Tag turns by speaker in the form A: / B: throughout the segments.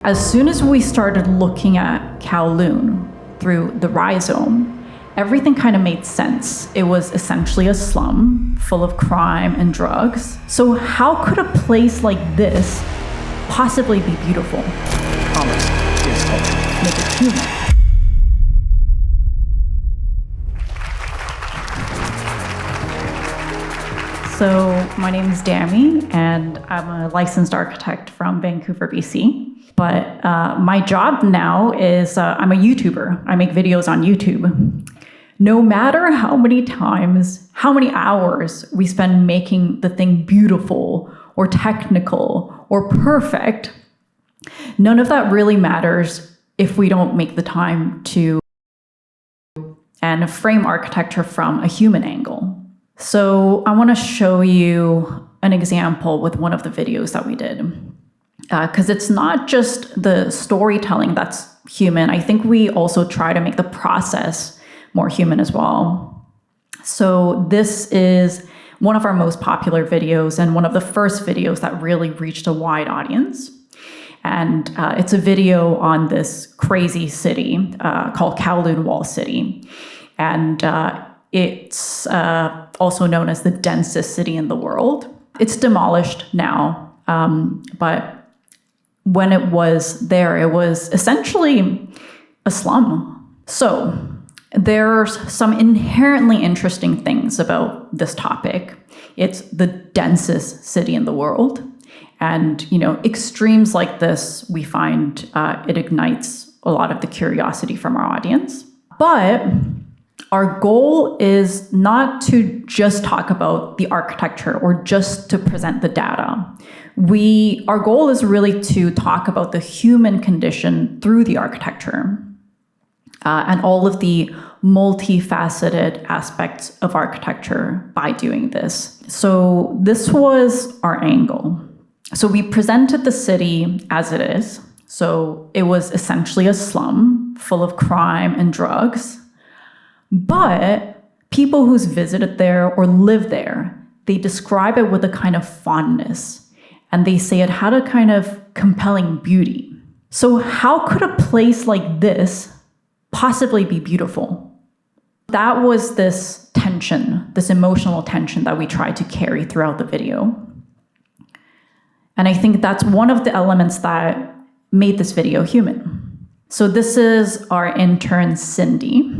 A: As soon as we started looking at Kowloon through the Rhizome, everything kind of made sense. It was essentially a slum full of crime and drugs. So how could a place like this possibly be beautiful?
B: Commerce is culture.
A: Make it human. So my name is Dami, and I'm a licensed architect from Vancouver, BC. But my job now is I'm a YouTuber. I make videos on YouTube. No matter how many times, how many hours we spend making the thing beautiful or technical or perfect, none of that really matters if we don't make the time to and frame architecture from a human angle. So I want to show you an example with one of the videos that we did. Because it's not just the storytelling that's human. I think we also try to make the process more human as well. So this is one of our most popular videos and one of the first videos that really reached a wide audience. And it's a video on this crazy city called Kowloon Walled City. And it's also known as the densest city in the world. It's demolished now, but when it was there, it was essentially a slum. So there's some inherently interesting things about this topic. It's the densest city in the world. And, extremes like this, we find it ignites a lot of the curiosity from our audience. But our goal is not to just talk about the architecture or just to present the data. Our goal is really to talk about the human condition through the architecture and all of the multifaceted aspects of architecture by doing this. So this was our angle. So we presented the city as it is. So it was essentially a slum full of crime and drugs. But people who's visited there or live there, they describe it with a kind of fondness. And they say it had a kind of compelling beauty. So how could a place like this possibly be beautiful? That was this tension, this emotional tension that we tried to carry throughout the video. And I think that's one of the elements that made this video human. So this is our intern, Cindy.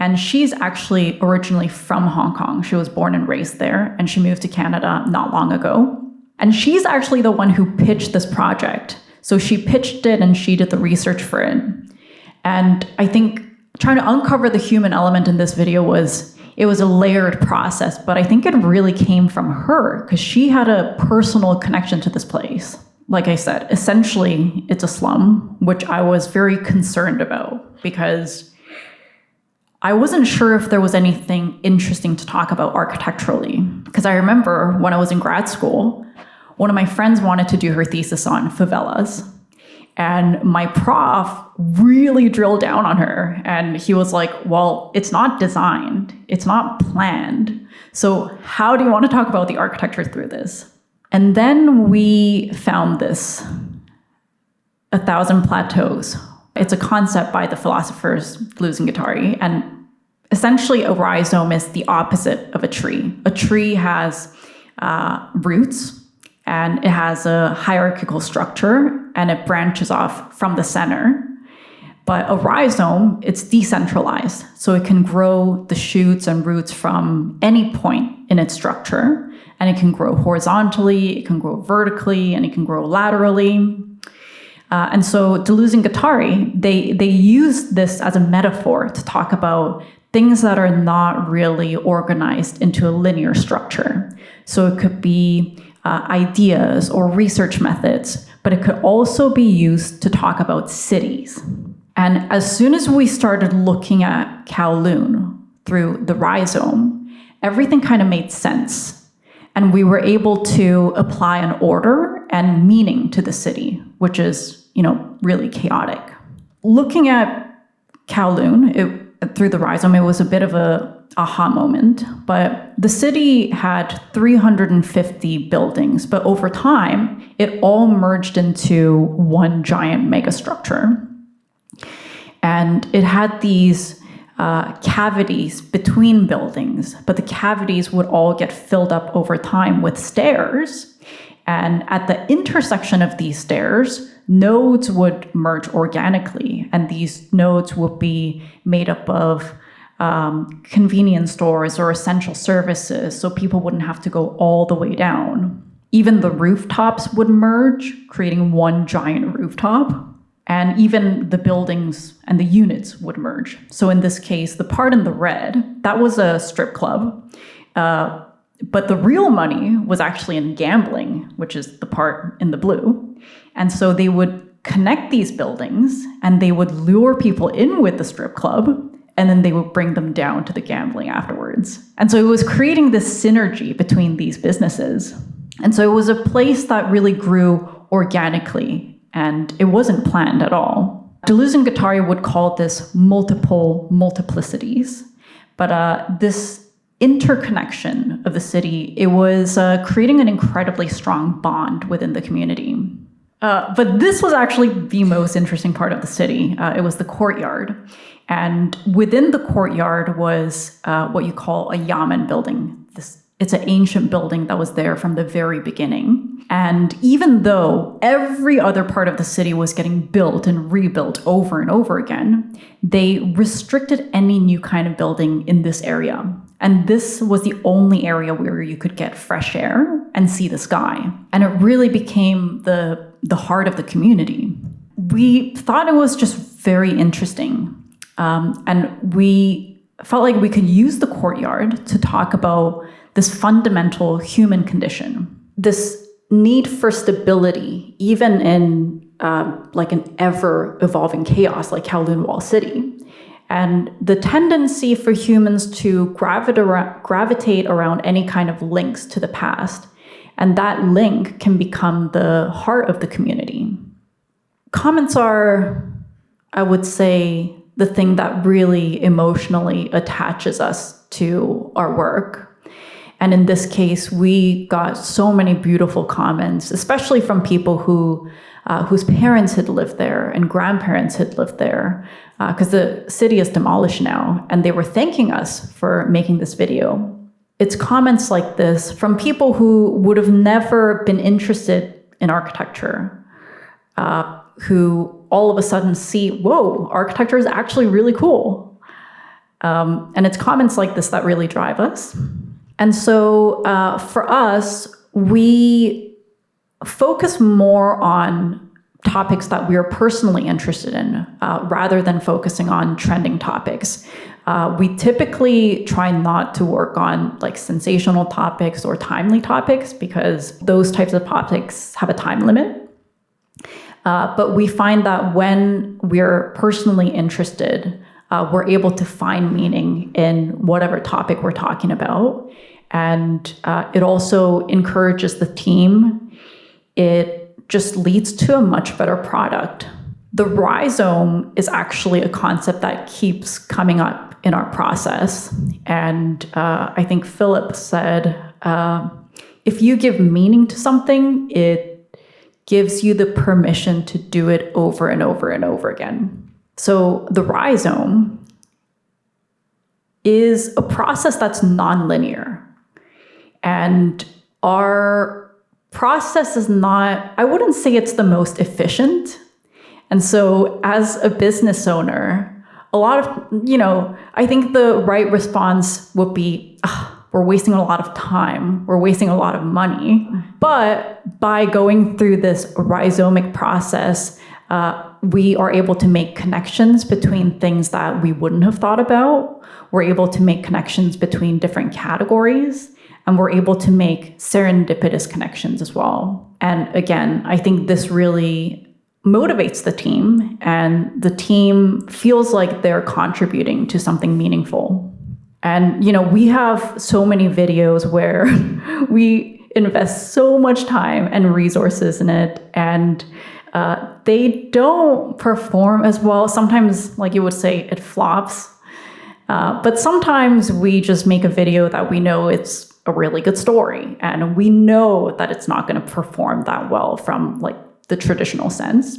A: And she's actually originally from Hong Kong. She was born and raised there, and she moved to Canada not long ago. And she's actually the one who pitched this project. So she pitched it and she did the research for it. And I think trying to uncover the human element in this video was a layered process, but I think it really came from her because she had a personal connection to this place. Like I said, essentially it's a slum, which I was very concerned about because I wasn't sure if there was anything interesting to talk about architecturally. Because I remember when I was in grad school, one of my friends wanted to do her thesis on favelas. And my prof really drilled down on her. And he was like, well, it's not designed. It's not planned. So how do you want to talk about the architecture through this? And then we found this, 1,000 Plateaus. It's a concept by the philosophers Deleuze and Guattari. And essentially, a rhizome is the opposite of a tree. A tree has roots, and it has a hierarchical structure, and it branches off from the center. But a rhizome, it's decentralized. So it can grow the shoots and roots from any point in its structure. And it can grow horizontally, it can grow vertically, and it can grow laterally. And so Deleuze and Guattari, they use this as a metaphor to talk about things that are not really organized into a linear structure. So it could be ideas or research methods, but it could also be used to talk about cities. And as soon as we started looking at Kowloon through the Rhizome, everything kind of made sense. And we were able to apply an order and meaning to the city, which is, really chaotic. Looking at Kowloon through the Rhizome, it was a bit of a aha moment, but the city had 350 buildings, but over time, it all merged into one giant megastructure. And it had these cavities between buildings, but the cavities would all get filled up over time with stairs. And at the intersection of these stairs, nodes would merge organically, and these nodes would be made up of convenience stores or essential services, so people wouldn't have to go all the way down. Even the rooftops would merge, creating one giant rooftop. And even the buildings and the units would merge. So in this case, the part in the red, that was a strip club. But the real money was actually in gambling, which is the part in the blue. And so they would connect these buildings and they would lure people in with the strip club, and then they would bring them down to the gambling afterwards. And so it was creating this synergy between these businesses. And so it was a place that really grew organically, and it wasn't planned at all. Deleuze and Guattari would call this multiple multiplicities. But this interconnection of the city, it was creating an incredibly strong bond within the community. But this was actually the most interesting part of the city. It was the courtyard. And within the courtyard was what you call a yamen building. It's an ancient building that was there from the very beginning. And even though every other part of the city was getting built and rebuilt over and over again, they restricted any new kind of building in this area. And this was the only area where you could get fresh air and see the sky. And it really became the heart of the community. We thought it was just very interesting. And we felt like we could use the courtyard to talk about this fundamental human condition, this need for stability, even in like an ever-evolving chaos like Kowloon Walled City, and the tendency for humans to gravitate around any kind of links to the past, and that link can become the heart of the community. Comments are, I would say, the thing that really emotionally attaches us to our work. And in this case, we got so many beautiful comments, especially from people whose parents had lived there and grandparents had lived there, because the city is demolished now, and they were thanking us for making this video. It's comments like this from people who would have never been interested in architecture, who all of a sudden see, whoa, architecture is actually really cool. And it's comments like this that really drive us. And so for us, we focus more on topics that we are personally interested in rather than focusing on trending topics. We typically try not to work on like sensational topics or timely topics because those types of topics have a time limit. But we find that when we're personally interested, we're able to find meaning in whatever topic we're talking about. And it also encourages the team. It just leads to a much better product. The rhizome is actually a concept that keeps coming up in our process. And I think Philip said, if you give meaning to something, it gives you the permission to do it over and over and over again. So the rhizome is a process that's nonlinear. And our process is not, I wouldn't say it's the most efficient. And so as a business owner, a lot of, I think the right response would be, we're wasting a lot of time, we're wasting a lot of money. But by going through this rhizomic process, we are able to make connections between things that we wouldn't have thought about. We're able to make connections between different categories, and we're able to make serendipitous connections as well. And again, I think this really motivates the team, and the team feels like they're contributing to something meaningful. And, we have so many videos where we invest so much time and resources in it, and they don't perform as well. Sometimes, like you would say, it flops. But sometimes we just make a video that we know it's a really good story, and we know that it's not going to perform that well from like the traditional sense.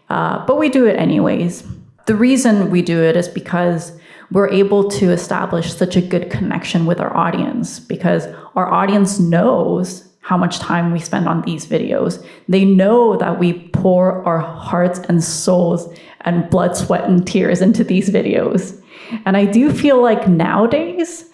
A: But we do it anyways. The reason we do it is because we're able to establish such a good connection with our audience, because our audience knows how much time we spend on these videos. They know that we pour our hearts and souls and blood, sweat, and tears into these videos. And I do feel like nowadays,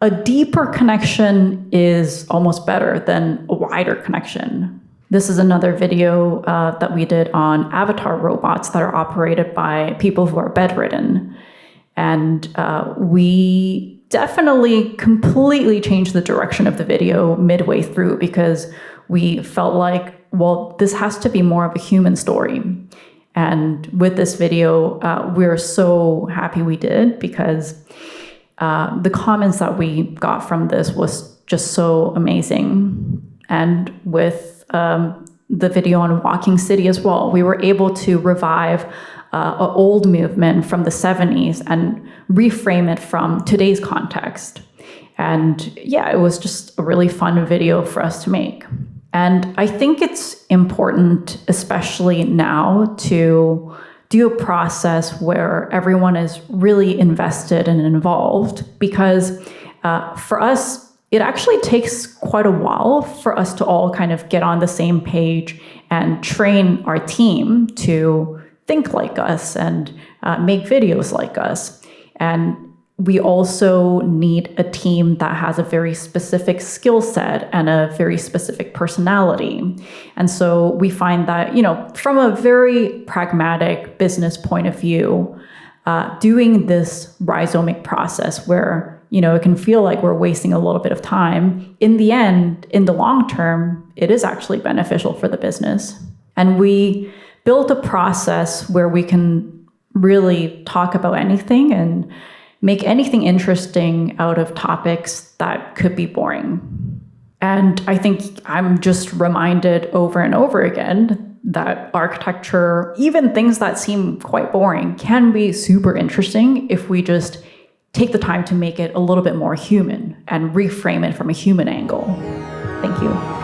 A: a deeper connection is almost better than a wider connection. This is another video that we did on avatar robots that are operated by people who are bedridden. And we definitely completely changed the direction of the video midway through, because we felt like, well, this has to be more of a human story. And with this video, we're so happy we did, because the comments that we got from this was just so amazing. And with the video on Walking City as well, we were able to revive an old movement from the 70s and reframe it from today's context. And yeah, it was just a really fun video for us to make. And I think it's important, especially now, to do a process where everyone is really invested and involved, because for us, it actually takes quite a while for us to all kind of get on the same page and train our team to think like us and make videos like us. And we also need a team that has a very specific skill set and a very specific personality. And so we find that, from a very pragmatic business point of view, doing this rhizomic process where, it can feel like we're wasting a little bit of time, in the end, in the long term, it is actually beneficial for the business. And we built a process where we can really talk about anything and make anything interesting out of topics that could be boring. And I think I'm just reminded over and over again that architecture, even things that seem quite boring, can be super interesting if we just take the time to make it a little bit more human and reframe it from a human angle. Thank you.